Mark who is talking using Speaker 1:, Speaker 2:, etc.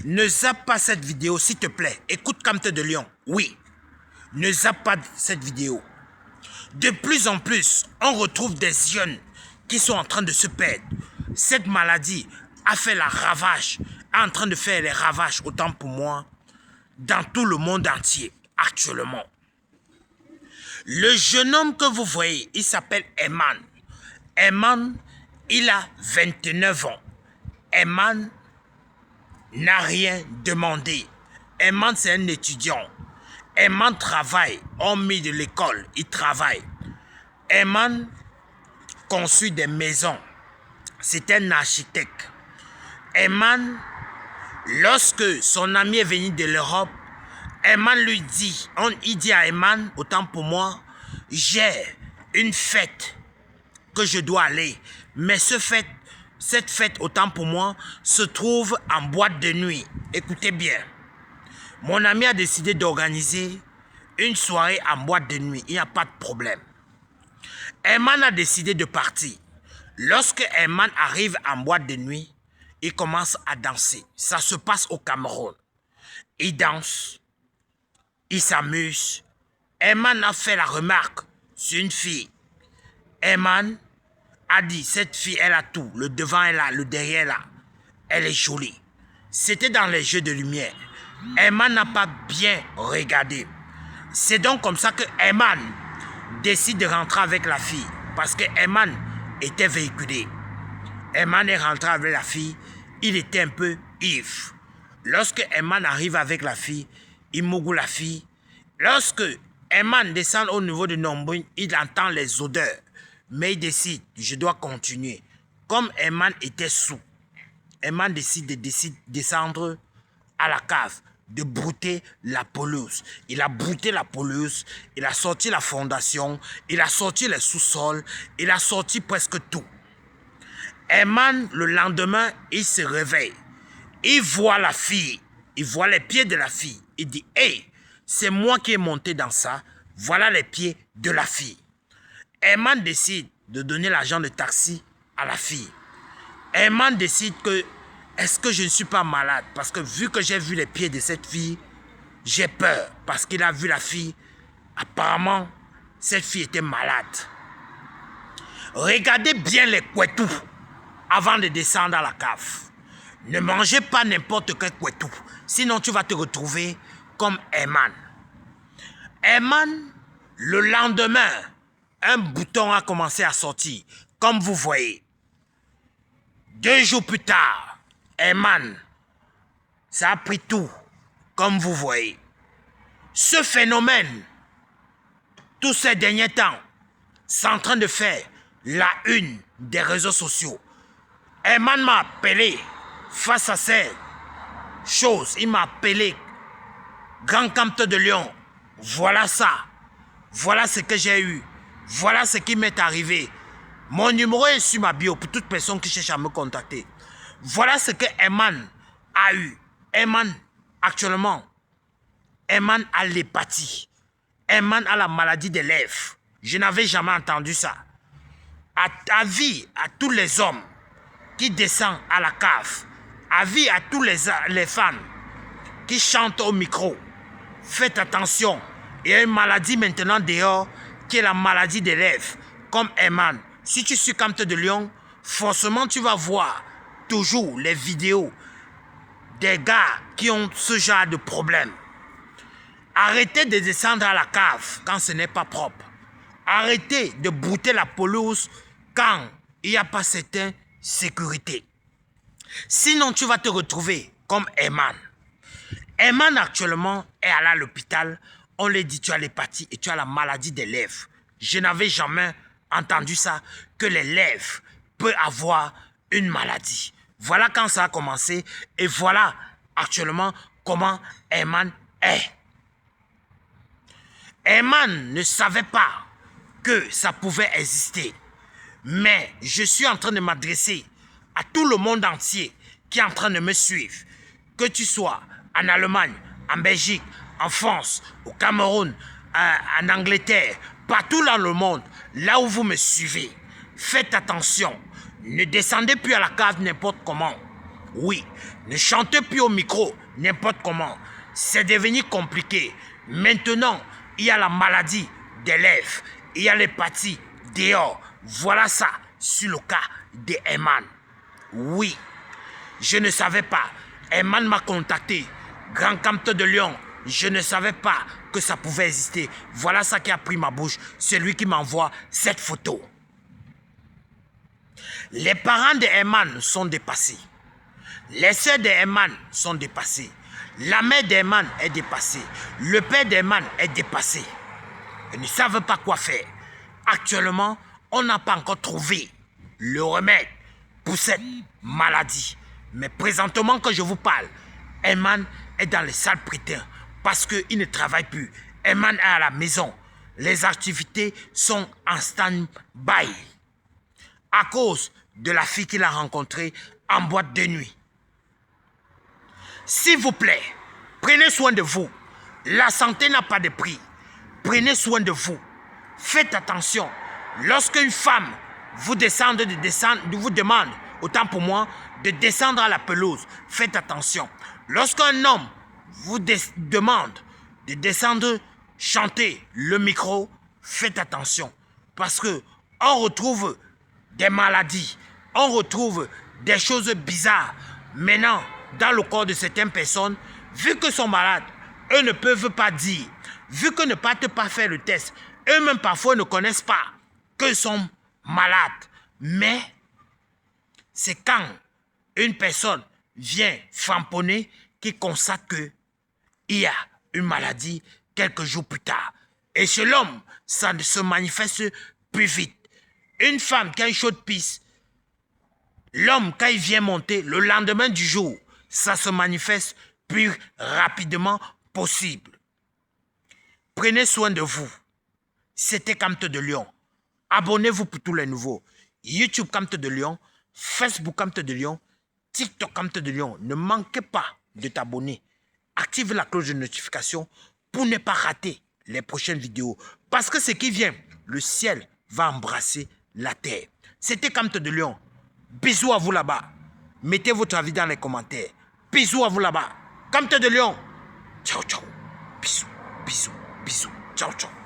Speaker 1: Ne zappe pas cette vidéo, s'il te plaît. Écoute Kamte de Lion. Oui, ne zappe pas cette vidéo. De plus en plus, on retrouve des jeunes qui sont en train de se perdre. Cette maladie a fait la ravage, est en train de faire les ravages, autant pour moi, dans tout le monde entier, actuellement. Le jeune homme que vous voyez, il s'appelle Eman. Eman, il a 29 ans. Eman n'a rien demandé. Eman, c'est un étudiant. Eman travaille, hormis de l'école, il travaille. Eman construit des maisons. C'est un architecte. Eman, lorsque son ami est venu de l'Europe, Eman lui dit, il dit à Eman, autant pour moi, j'ai une fête que je dois aller. Mais cette fête, autant pour moi, se trouve en boîte de nuit. Écoutez bien. Mon ami a décidé d'organiser une soirée en boîte de nuit. Il n'y a pas de problème. Eman a décidé de partir. Lorsque Eman arrive en boîte de nuit, il commence à danser. Ça se passe au Cameroun. Il danse. Il s'amuse. Eman a fait la remarque sur une fille. Eman a dit, cette fille, elle a tout. Le devant est là, le derrière est là. Elle est jolie. C'était dans les jeux de lumière. Eman n'a pas bien regardé. C'est donc comme ça que Eman décide de rentrer avec la fille. Parce que Eman était véhiculé. Eman est rentré avec la fille. Il était un peu ivre. Lorsque Eman arrive avec la fille, il mougoue la fille. Lorsque Eman descend au niveau de Nombril, il entend les odeurs. Mais il décide, je dois continuer. Comme Eman était sous, Eman décide de descendre à la cave, de brouter la pelouse. Il a brouté la pelouse, il a sorti la fondation, il a sorti les sous-sols, il a sorti presque tout. Eman, le lendemain, il se réveille. Il voit la fille, il voit les pieds de la fille. Il dit, hey, c'est moi qui ai monté dans ça, voilà les pieds de la fille. Eman décide de donner l'argent de taxi à la fille. Eman décide que, est-ce que je ne suis pas malade? Parce que vu que j'ai vu les pieds de cette fille, j'ai peur. Parce qu'il a vu la fille, apparemment, cette fille était malade. Regardez bien les couetous avant de descendre à la cave. Ne mangez pas n'importe quel couetou, sinon tu vas te retrouver comme Eman. Eman, le lendemain, un bouton a commencé à sortir, comme vous voyez. 2 jours plus tard, Eman, ça a pris tout, comme vous voyez. Ce phénomène, tous ces derniers temps, c'est en train de faire la une des réseaux sociaux. Eman m'a appelé face à ces choses. Il m'a appelé Grand Kamte de Lion. Voilà ça. Voilà ce que j'ai eu. Voilà ce qui m'est arrivé. Mon numéro est sur ma bio pour toute personne qui cherche à me contacter. Voilà ce que Eman a eu. Eman, actuellement, Eman a l'hépatie. Eman a la maladie des lèvres. Je n'avais jamais entendu ça. Avis à tous les hommes qui descendent à la cave. Avis à tous les femmes qui chantent au micro. Faites attention. Il y a une maladie maintenant dehors qui est la maladie des lèvres. Comme Eman. Si tu suis Kamte de Lion, forcément tu vas voir toujours les vidéos des gars qui ont ce genre de problème. Arrêtez de descendre à la cave quand ce n'est pas propre. Arrêtez de brouter la pelouse quand il n'y a pas certaine sécurité. Sinon, tu vas te retrouver comme Eman. Eman actuellement est à l'hôpital. On lui dit tu as l'hépatie et tu as la maladie des lèvres. Je n'avais jamais entendu ça, que les lèvres peuvent avoir une maladie. Voilà quand ça a commencé et voilà actuellement comment Eman est. Eman ne savait pas que ça pouvait exister. Mais je suis en train de m'adresser à tout le monde entier qui est en train de me suivre. Que tu sois en Allemagne, en Belgique, en France, au Cameroun, en Angleterre, partout dans le monde, là où vous me suivez, faites attention. Ne descendez plus à la cave n'importe comment. Oui, ne chantez plus au micro n'importe comment. C'est devenu compliqué. Maintenant, il y a la maladie des lèvres. Il y a l'hépatie dehors. Voilà ça sur le cas de Herman. Oui, je ne savais pas. Herman m'a contacté. Grand Camteur de Lyon. Je ne savais pas que ça pouvait exister. Voilà ça qui a pris ma bouche. C'est lui qui m'envoie cette photo. Les parents de Herman sont dépassés. Les sœurs d'Herman sont dépassées. La mère d'Herman est dépassée. Le père d'Herman est dépassé. Ils ne savent pas quoi faire. Actuellement, on n'a pas encore trouvé le remède pour cette maladie. Mais présentement que je vous parle, Herman est dans les salles prétends parce qu'il ne travaille plus. Herman est à la maison. Les activités sont en stand-by à cause de la fille qu'il a rencontrée en boîte de nuit. S'il vous plaît, prenez soin de vous. La santé n'a pas de prix. Prenez soin de vous. Faites attention. Lorsqu'une femme vous demande, autant pour moi, de descendre à la pelouse, faites attention. Lorsqu'un homme vous demande de descendre chanter le micro, faites attention. Parce que on retrouve des maladies, on retrouve des choses bizarres. Maintenant, dans le corps de certaines personnes, vu que sont malades, eux ne peuvent pas dire, vu que ne partent pas faire le test, eux-mêmes parfois ne connaissent pas qu'ils sont malades. Mais c'est quand une personne vient framponner qui constate qu'il y a une maladie quelques jours plus tard. Et chez l'homme, ça se manifeste plus vite. Une femme qui a une chaude pisse, l'homme, quand il vient monter, le lendemain du jour, ça se manifeste plus rapidement possible. Prenez soin de vous. C'était Camteur de Lyon. Abonnez-vous pour tous les nouveaux. YouTube Camteur de Lyon, Facebook Camteur de Lyon, TikTok Camteur de Lyon. Ne manquez pas de t'abonner. Activez la cloche de notification pour ne pas rater les prochaines vidéos. Parce que ce qui vient, le ciel va embrasser la terre. C'était Camteur de Lyon. Bisous à vous là-bas. Mettez votre avis dans les commentaires. Bisous à vous là-bas. Camteur de Lyon. Ciao, ciao. Bisous, bisous, bisous. Ciao, ciao.